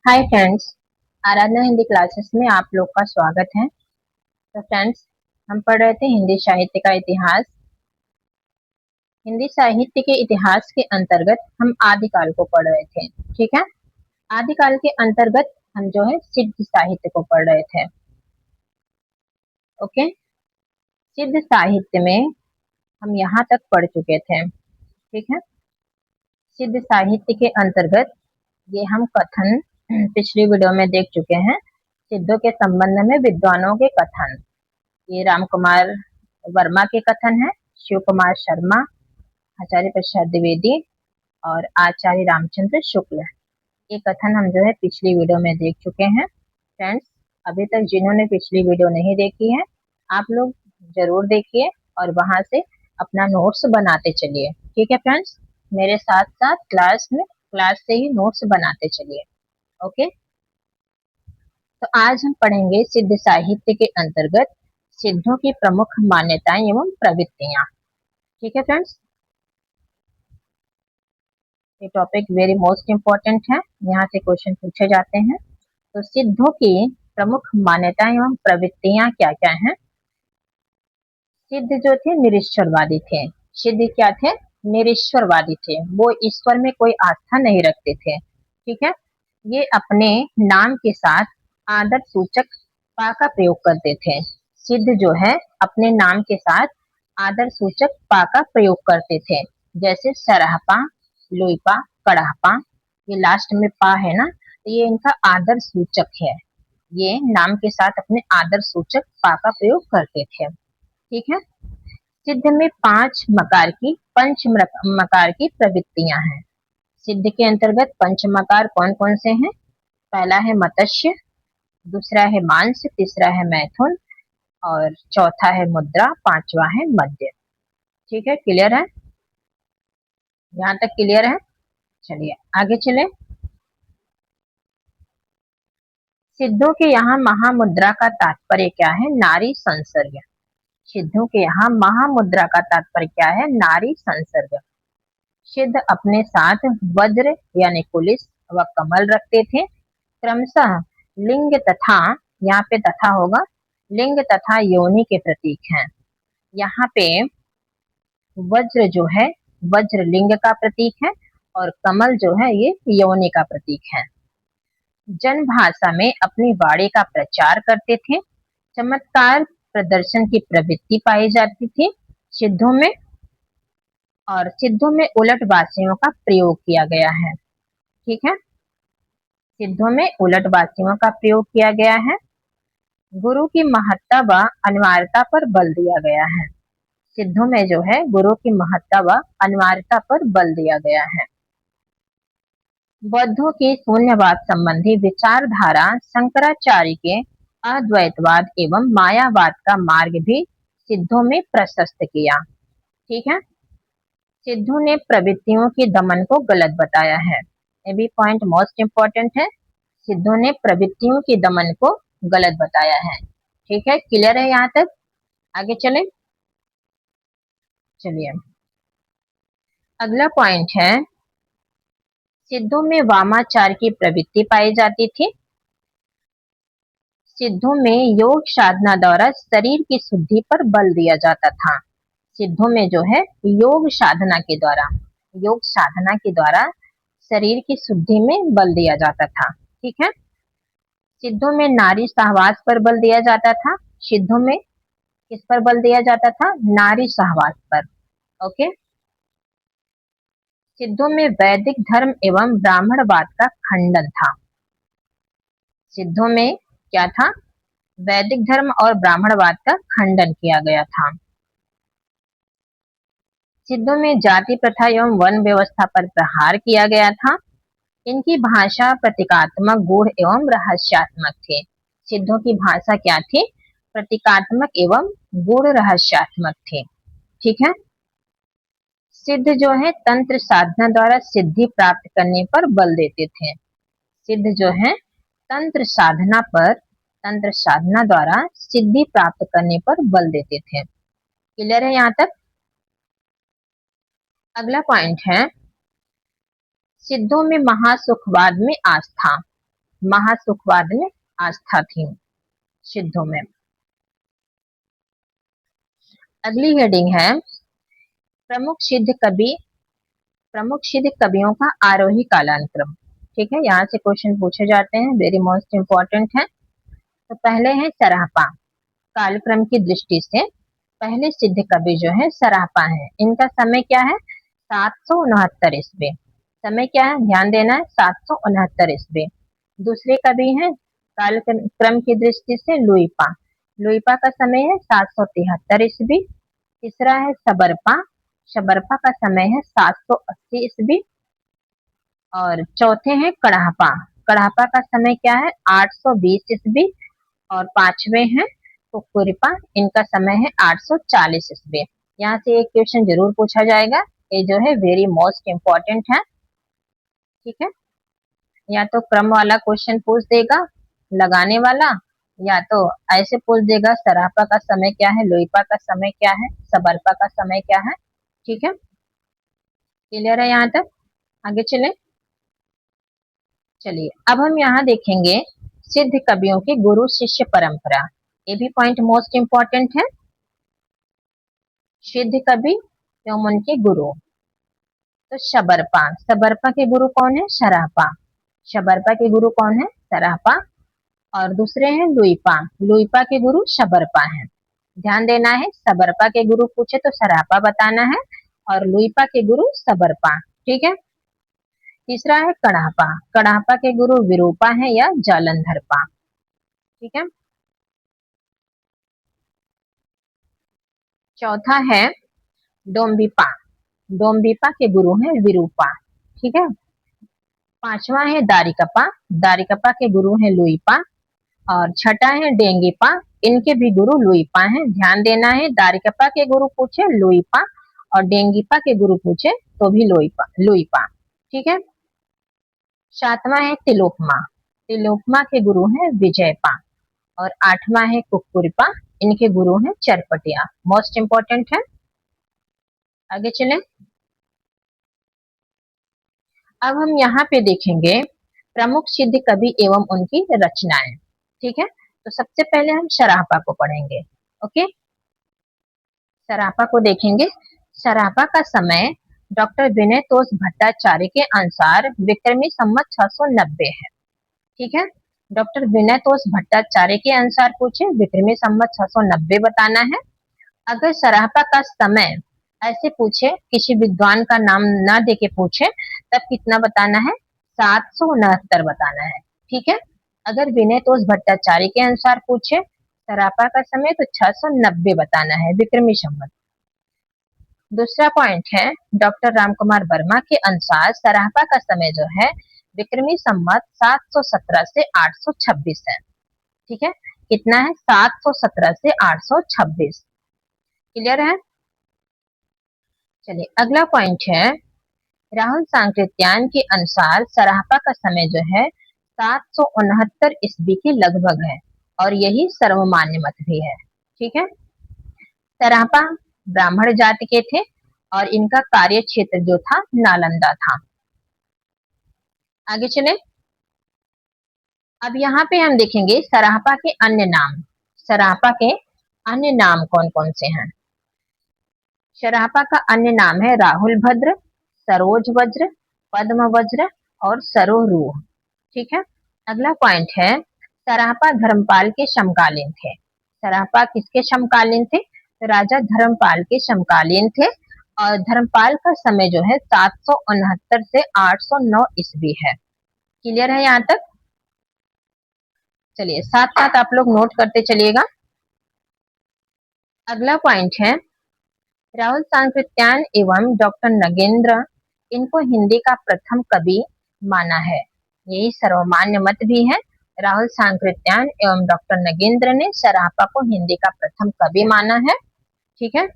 हाय friends. Aradhana Hindi classes में आप लोग का स्वागत है। तो फ्रेंड्स, हम पढ़ रहे थे हिंदी साहित्य का इतिहास। हिंदी साहित्य के इतिहास के अंतर्गत हम आदिकाल को पढ़ रहे थे। ठीक है। आदिकाल के अंतर्गत हम जो है सिद्ध साहित्य को पढ़ रहे थे। ओके। सिद्ध साहित्य में हम यहाँ तक पढ़ चुके थे। ठीक है। सिद्ध साहित्य के अंतर्गत ये हम कथन पिछली वीडियो में देख चुके हैं। सिद्धों के संबंध में विद्वानों के कथन, ये राम कुमार वर्मा के कथन है, शिव कुमार शर्मा, आचार्य प्रसाद द्विवेदी और आचार्य रामचंद्र शुक्ल। ये कथन हम जो है पिछली वीडियो में देख चुके हैं। फ्रेंड्स, अभी तक जिन्होंने पिछली वीडियो नहीं देखी है, आप लोग जरूर देखिए और वहां से अपना नोट्स बनाते चलिए। ठीक है फ्रेंड्स, मेरे साथ साथ क्लास से ही नोट्स बनाते चलिए। ओके। तो आज हम पढ़ेंगे सिद्ध साहित्य के अंतर्गत सिद्धों की प्रमुख मान्यताएं एवं प्रवृत्तियां। ठीक है फ्रेंड्स, ये टॉपिक वेरी मोस्ट इम्पोर्टेंट है, यहाँ से क्वेश्चन पूछे जाते हैं। तो सिद्धों की प्रमुख मान्यताएं एवं प्रवृत्तियां क्या क्या हैं? सिद्ध जो थे निरीश्वरवादी थे। सिद्ध क्या थे? निरीश्वरवादी थे। वो ईश्वर में कोई आस्था नहीं रखते थे। ठीक है। ये अपने नाम के साथ आदर सूचक पा का प्रयोग करते थे। सिद्ध जो है अपने नाम के साथ आदर सूचक पा का प्रयोग करते थे, जैसे सरहपा, लुईपा, कड़हपा। ये लास्ट में पा है ना, तो ये इनका आदर सूचक है। ये नाम के साथ अपने आदर सूचक पा का प्रयोग करते थे। ठीक है। सिद्ध में पंच मकार की प्रवृत्तियां हैं। सिद्ध के अंतर्गत पंच मकार कौन कौन से हैं? पहला है मत्स्य, दूसरा है मांस, तीसरा है मैथुन और चौथा है मुद्रा, पांचवा है मध्य। ठीक है, क्लियर है? यहाँ तक क्लियर है? चलिए आगे चले। सिद्धों के यहाँ महामुद्रा का तात्पर्य क्या है? नारी संसर्ग। सिद्धों के यहाँ महामुद्रा का तात्पर्य क्या है? नारी संसर्ग। सिद्ध अपने साथ वज्र यानी पुलिस व कमल रखते थे। क्रमशः लिंग तथा, यहाँ पे तथा होगा, लिंग तथा योनि के प्रतीक हैं। यहाँ पे वज्र जो है, वज्र लिंग का प्रतीक है और कमल जो है ये योनि का प्रतीक है। जन भाषा में अपनी वाणी का प्रचार करते थे। चमत्कार प्रदर्शन की प्रवृत्ति पाई जाती थी सिद्धों में, और सिद्धों में उलट वासियों का प्रयोग किया गया है। ठीक है। सिद्धों में उलट वासियों का प्रयोग किया गया है। गुरु की महत्ता व अनिवार्यता पर बल दिया गया है। सिद्धों में जो है गुरु की महत्ता व अनिवार्यता पर बल दिया गया है। बौद्धों की शून्यवाद संबंधी विचारधारा शंकराचार्य के अद्वैतवाद एवं मायावाद का मार्ग भी सिद्धों में प्रशस्त किया। ठीक है। सिद्धों ने प्रवृत्तियों के दमन को गलत बताया है। ये भी पॉइंट मोस्ट इम्पोर्टेंट है। सिद्धों ने प्रवृत्तियों के दमन को गलत बताया है। ठीक है, क्लियर है यहाँ तक? आगे चले। चलिए अगला पॉइंट है, सिद्धों में वामाचार की प्रवृत्ति पाई जाती थी। सिद्धों में योग साधना द्वारा शरीर की शुद्धि पर बल दिया जाता था। सिद्धों में जो है योग साधना के द्वारा शरीर की शुद्धि में बल दिया जाता था। ठीक है। सिद्धों में नारी सहवास पर बल दिया जाता था। सिद्धों में किस पर बल दिया जाता था? नारी सहवास पर। ओके। सिद्धों में वैदिक धर्म एवं ब्राह्मणवाद का खंडन था। सिद्धों में क्या था? वैदिक धर्म और ब्राह्मणवाद का खंडन किया गया था। सिद्धों में जाति प्रथा एवं वन व्यवस्था पर प्रहार किया गया था। इनकी भाषा प्रतीकात्मक, गूढ़ एवं रहस्यात्मक थे। सिद्धों की भाषा क्या थी? प्रतीकात्मक एवं गूढ़ रहस्यात्मक थे। ठीक है। सिद्ध जो है तंत्र साधना द्वारा सिद्धि प्राप्त करने पर बल देते थे। सिद्ध जो है तंत्र साधना द्वारा सिद्धि प्राप्त करने पर बल देते थे। क्लियर है यहाँ तक? अगला पॉइंट है, सिद्धों में महासुखवाद में आस्था। महासुखवाद में आस्था थी सिद्धों में। अगली हेडिंग है प्रमुख सिद्ध कवियों का आरोही कालानुक्रम। ठीक है, यहाँ से क्वेश्चन पूछे जाते हैं, वेरी मोस्ट इंपॉर्टेंट है। तो पहले है सरापा। कालक्रम की दृष्टि से पहले सिद्ध कवि जो है सरापा है। इनका समय क्या है? 769 ईस्वी। समय क्या है? ध्यान देना है, 769 ईस्वी। दूसरे कवि हैं कालक्रम की दृष्टि से लुइपा। लुइपा का समय है 773 ईस्वी। तीसरा है सबरपा। सबरपा का समय है 780 ईस्वी। और चौथे हैं कड़ाहपा। कड़ाहपा का समय क्या है? 820 ईस्वी। और पांचवे हैं कुकुरिपा। इनका समय है 840 ईस्वी। यहाँ से एक क्वेश्चन जरूर पूछा जाएगा, ये जो है वेरी मोस्ट इम्पोर्टेंट है। ठीक है, या तो क्रम वाला क्वेश्चन पूछ देगा लगाने वाला, या तो ऐसे पूछ देगा सरापा का समय क्या है, लोईपा का समय क्या है, सबरपा का समय क्या है। ठीक है, क्लियर है यहाँ तक? आगे चले। चलिए अब हम यहाँ देखेंगे सिद्ध कवियों की गुरु शिष्य परंपरा। ये भी पॉइंट मोस्ट इम्पोर्टेंट है। सिद्ध कवि एवं उनके गुरु। तो शबरपा। सबरपा के गुरु कौन है? शरापा। शबरपा के गुरु कौन है? सरापा। और दूसरे हैं लुइपा। लुइपा के गुरु शबरपा हैं। ध्यान देना है, सबरपा के गुरु पूछे तो सरापा बताना है और लुइपा के गुरु सबरपा। ठीक है। तीसरा है कड़ापा। कड़ापा के गुरु विरूपा है या जालंधरपा। ठीक है। चौथा है डोम्बिपा। डोम्बिपा के गुरु हैं विरूपा। ठीक है। पांचवा है दारिकपा। दारिकपा के गुरु हैं लुइपा। और छठा है डेंगीपा। इनके भी गुरु लुइपा हैं। ध्यान देना है, दारिकपा के गुरु पूछे लुइपा और डेंगीपा के गुरु पूछे तो भी लुइपा। ठीक है। सातवां है तिलोपमा। तिलोपमा के गुरु हैं विजयपा। और आठवां है कुक्कुरिपा। इनके गुरु हैं चरपटिया। मोस्ट इंपॉर्टेंट है। आगे चले। अब हम यहाँ पे देखेंगे प्रमुख सिद्ध कवि एवं उनकी रचनाएं। ठीक है, तो सबसे पहले हम सरापा को पढ़ेंगे। ओके, सरापा को देखेंगे। सरापा का समय डॉक्टर विनय तोष भट्टाचार्य के अनुसार विक्रमी संवत 690 है। ठीक है, डॉक्टर विनय तोष भट्टाचार्य के अनुसार पूछे विक्रमी संवत 690 बताना है। अगर सरापा का समय ऐसे पूछे, किसी विद्वान का नाम ना देके पूछे, तब कितना बताना है? 769 बताना है। ठीक है, अगर विनय तोष भट्टाचार्य के अनुसार पूछे सरापा का समय तो 690 बताना है विक्रमी संवत। दूसरा पॉइंट है डॉक्टर रामकुमार वर्मा के अनुसार सरापा का समय जो है विक्रमी संवत 717 से 826 है। ठीक है, कितना है? 717 से 826। क्लियर है? चलिए अगला पॉइंट है राहुल सांकृत्यायन के अनुसार सरापा का समय जो है 769 ईस्वी के लगभग है और यही सर्वमान्य मत भी है। ठीक है, सरापा ब्राह्मण जाति के थे और इनका कार्य क्षेत्र जो था नालंदा था। आगे चले। अब यहाँ पे हम देखेंगे सरापा के अन्य नाम। सरापा के अन्य नाम कौन कौन से हैं? सरापा का अन्य नाम है राहुल भद्र, सरोज वज्र, पद्म वज्र और सरोरूह। ठीक है, अगला पॉइंट है सरापा धर्मपाल के समकालीन थे। सरापा किसके समकालीन थे? तो राजा धर्मपाल के समकालीन थे और धर्मपाल का समय जो है 769 से 809 ईस्वी है। क्लियर है यहाँ तक? चलिए साथ साथ आप लोग नोट करते चलिएगा। अगला पॉइंट है राहुल सांकृत्यायन एवं डॉक्टर नगेंद्र इनको हिंदी का प्रथम कवि माना है। यही सर्वमान्य मत भी है। राहुल सांकृत्यायन एवं डॉक्टर नगेंद्र ने सरापा को हिंदी का प्रथम कवि माना है। ठीक है,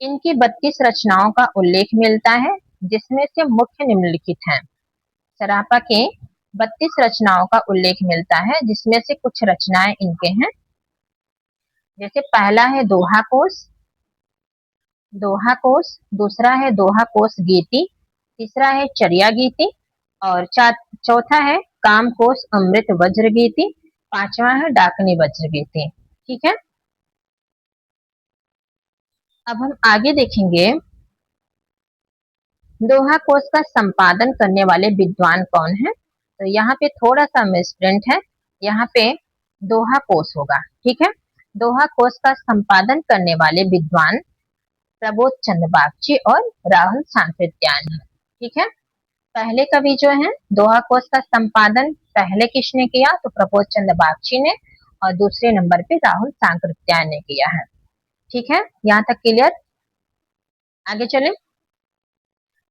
इनकी 32 रचनाओं का उल्लेख मिलता है जिसमें से मुख्य निम्नलिखित हैं। सरापा के 32 रचनाओं का उल्लेख मिलता है जिसमें से कुछ रचनाएं इनके हैं। जैसे पहला है दोहा कोश। दोहा कोश, दूसरा है दोहा कोश गीति, तीसरा है चर्या गीति और चौथा है कामकोश अमृत वज्र गीति, पांचवा है डाकनी वज्र गीति। ठीक है, अब हम आगे देखेंगे दोहा कोश का संपादन करने वाले विद्वान कौन है। तो यहाँ पे थोड़ा सा मिसप्रिंट है, यहाँ पे दोहा कोश होगा। ठीक है, दोहा कोश का संपादन करने वाले विद्वान प्रबोध चंद्र बागची और राहुल सांकृत्यायन है। ठीक है, पहले कवि जो है दोहा कोश का संपादन पहले किसने किया, तो प्रबोध चंद्र बागची ने, और दूसरे नंबर पे राहुल सांकृत्यायन ने किया है। ठीक है, यहाँ तक क्लियर। आगे चले,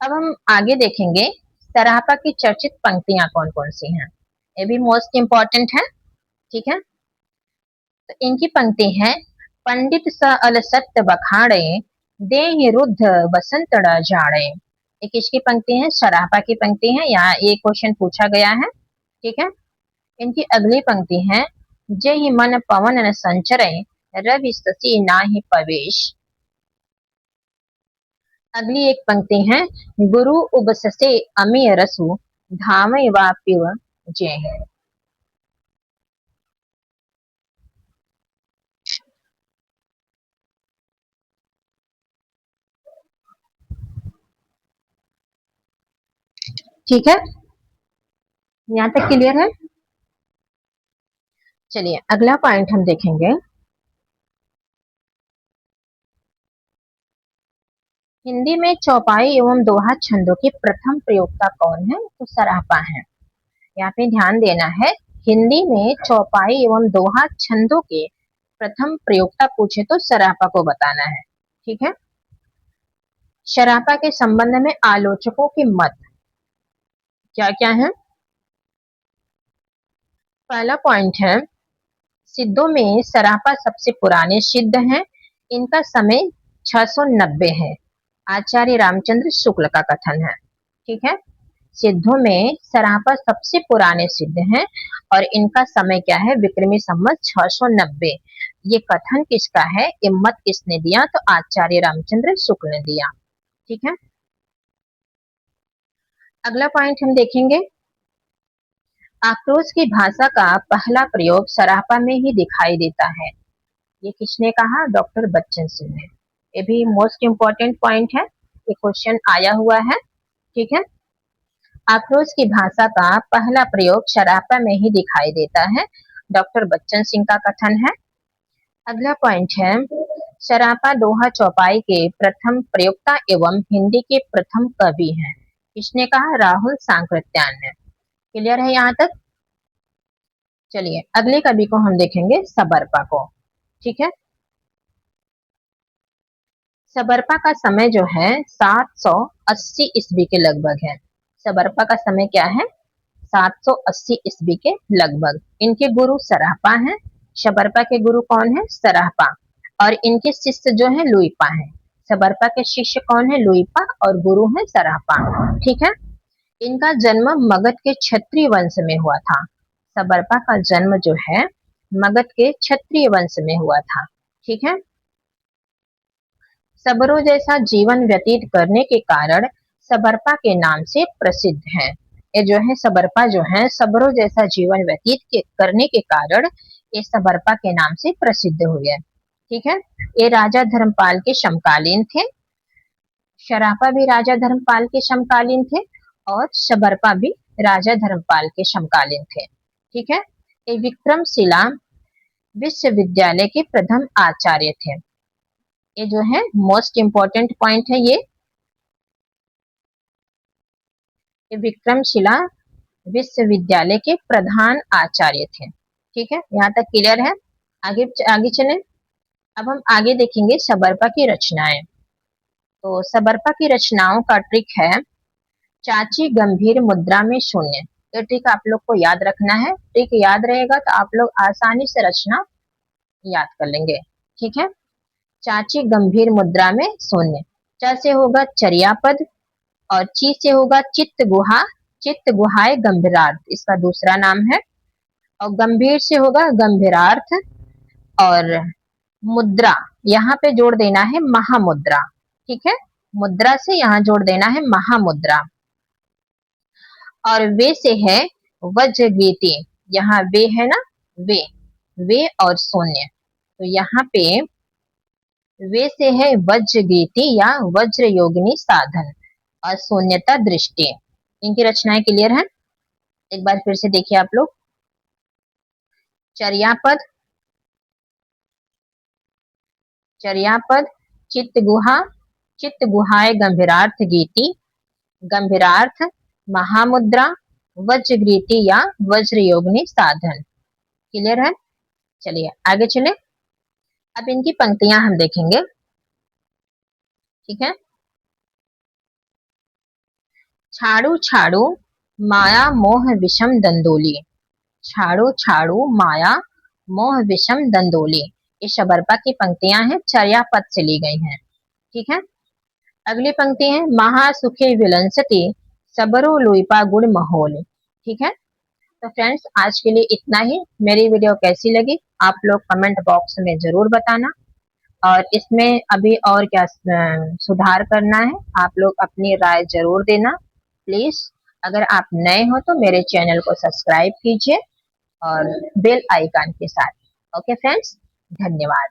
अब हम आगे देखेंगे सराहपा की चर्चित पंक्तियां कौन कौन सी हैं, ये भी मोस्ट इंपॉर्टेंट है। ठीक है, तो इनकी पंक्ति है, पंडित स अल सत्य बखाड़े, देहि रुद्ध बसंत जाड़े। ये किसकी पंक्ति है, सराहपा की पंक्ति है, यहाँ ये क्वेश्चन पूछा गया है। ठीक है, इनकी अगली पंक्ति है, जय मन पवन न संचरे, रवि शशि नाहि पवेश। अगली एक पंक्ति है, गुरु उबससे अमीय रसु, धामय वा पिव जय। ठीक है, यहाँ तक क्लियर है। चलिए अगला पॉइंट हम देखेंगे, हिंदी में चौपाई एवं दोहा छंदों की प्रथम प्रयोक्ता कौन है, तो सराहपा है। यहाँ पे ध्यान देना है, हिंदी में चौपाई एवं दोहा छंदों के प्रथम प्रयोक्ता पूछे तो सराहपा को बताना है। ठीक है, सराहपा के संबंध में आलोचकों के मत क्या क्या है। पहला पॉइंट है, सिद्धों में सराहपा सबसे पुराने सिद्ध हैं, इनका समय 690 है, आचार्य रामचंद्र शुक्ल का कथन है। ठीक है, सिद्धों में सराहपा सबसे पुराने सिद्ध हैं और इनका समय क्या है, विक्रमी संवत 690। ये कथन किसका है, ये मत किसने दिया, तो आचार्य रामचंद्र शुक्ल ने दिया। ठीक है, अगला पॉइंट हम देखेंगे, आक्रोश की भाषा का पहला प्रयोग सराहपा में ही दिखाई देता है। ये किसने कहा, डॉक्टर बच्चन सिंह ने। ये भी मोस्ट इंपॉर्टेंट पॉइंट है, ये क्वेश्चन आया हुआ है। ठीक है, आक्रोश की भाषा का पहला प्रयोग सराहपा में ही दिखाई देता है, डॉक्टर बच्चन सिंह का कथन है। अगला पॉइंट है, सराहपा दोहा चौपाई के प्रथम प्रयोक्ता एवं हिंदी के प्रथम कवि हैं। किसने कहा, राहुल सांकृत्यायन ने। क्लियर है यहाँ तक। चलिए अगले कवि को हम देखेंगे, सबरपा को। ठीक है, सबरपा का समय जो है 780 ईस्वी के लगभग है। सबरपा का समय क्या है, 780 ईस्वी के लगभग। इनके गुरु सराहपा हैं, सबरपा के गुरु कौन है, सराहपा, और इनके शिष्य जो है लुइपा हैं। सबरपा के शिष्य कौन है, लुइपा, और गुरु है सराहपा। ठीक है, इनका जन्म मगध के क्षत्रिय वंश में हुआ था। सबरपा का जन्म जो है मगध के क्षत्रिय वंश में हुआ था। ठीक है, सबरों जैसा जीवन व्यतीत करने के कारण सबरपा के नाम से प्रसिद्ध है। ये जो है सबरपा जो है सबरों जैसा जीवन व्यतीत करने के कारण ये सबरपा के नाम से प्रसिद्ध हुए। ठीक है, ये राजा धर्मपाल के समकालीन थे। सराहपा भी राजा धर्मपाल के समकालीन थे और सबरपा भी राजा धर्मपाल के समकालीन थे। ठीक है, ये विक्रमशिला विश्वविद्यालय के प्रथम आचार्य थे। ये जो है मोस्ट इंपॉर्टेंट पॉइंट है, ये विक्रमशिला विश्वविद्यालय के प्रधान आचार्य थे। ठीक है, यहाँ तक क्लियर है। आगे आगे चलें, अब हम आगे देखेंगे सबरपा की रचनाएं। तो सबरपा की रचनाओं का ट्रिक है, चाची गंभीर मुद्रा में शून्य। ये ट्रिक आप लोग को याद रखना है, ट्रिक याद रहेगा तो आप लोग आसानी से रचना याद कर लेंगे। ठीक है, चाची गंभीर मुद्रा में शून्य। च से होगा चर्या पद और ची से होगा चित्त गुहा, चित्त गुहाए गंभीरार्थ इसका दूसरा नाम है, और गंभीर से होगा गंभीरार्थ, और मुद्रा यहाँ पे जोड़ देना है महामुद्रा। ठीक है, मुद्रा से यहाँ जोड़ देना है महामुद्रा, और वे से है वज्रगीति, यहाँ वे है ना, वे और शून्य, तो यहाँ पे वे से है वज्रगीति या वज्र योगिनी साधन और शून्यता दृष्टि। इनकी रचनाएं क्लियर है? एक बार फिर से देखिए आप लोग। चर्यापद, चित्त गुहा, चित्त गुहाए गंभीरार्थ गीति, गंभीरार्थ महामुद्रा, वज्रगीति या वज्र योगिनी साधन। क्लियर है? चलिए आगे चले। अब इनकी पंक्तियां हम देखेंगे, ठीक है। छाड़ू छाड़ू माया मोह विषम दंदोली, छाड़ू छाड़ू माया मोह विषम दंदोली, ये शबरपा की पंक्तियां हैं, चर्यापद से ली गई हैं, ठीक है। अगली पंक्ति है महासुखे विलंसती सबरो लुइपा गुड़ महोल, ठीक है। तो फ्रेंड्स आज के लिए इतना ही। मेरी वीडियो कैसी लगी आप लोग कमेंट बॉक्स में जरूर बताना, और इसमें अभी और क्या सुधार करना है आप लोग अपनी राय जरूर देना प्लीज। अगर आप नए हो तो मेरे चैनल को सब्सक्राइब कीजिए और बेल आइकन के साथ। ओके फ्रेंड्स, धन्यवाद।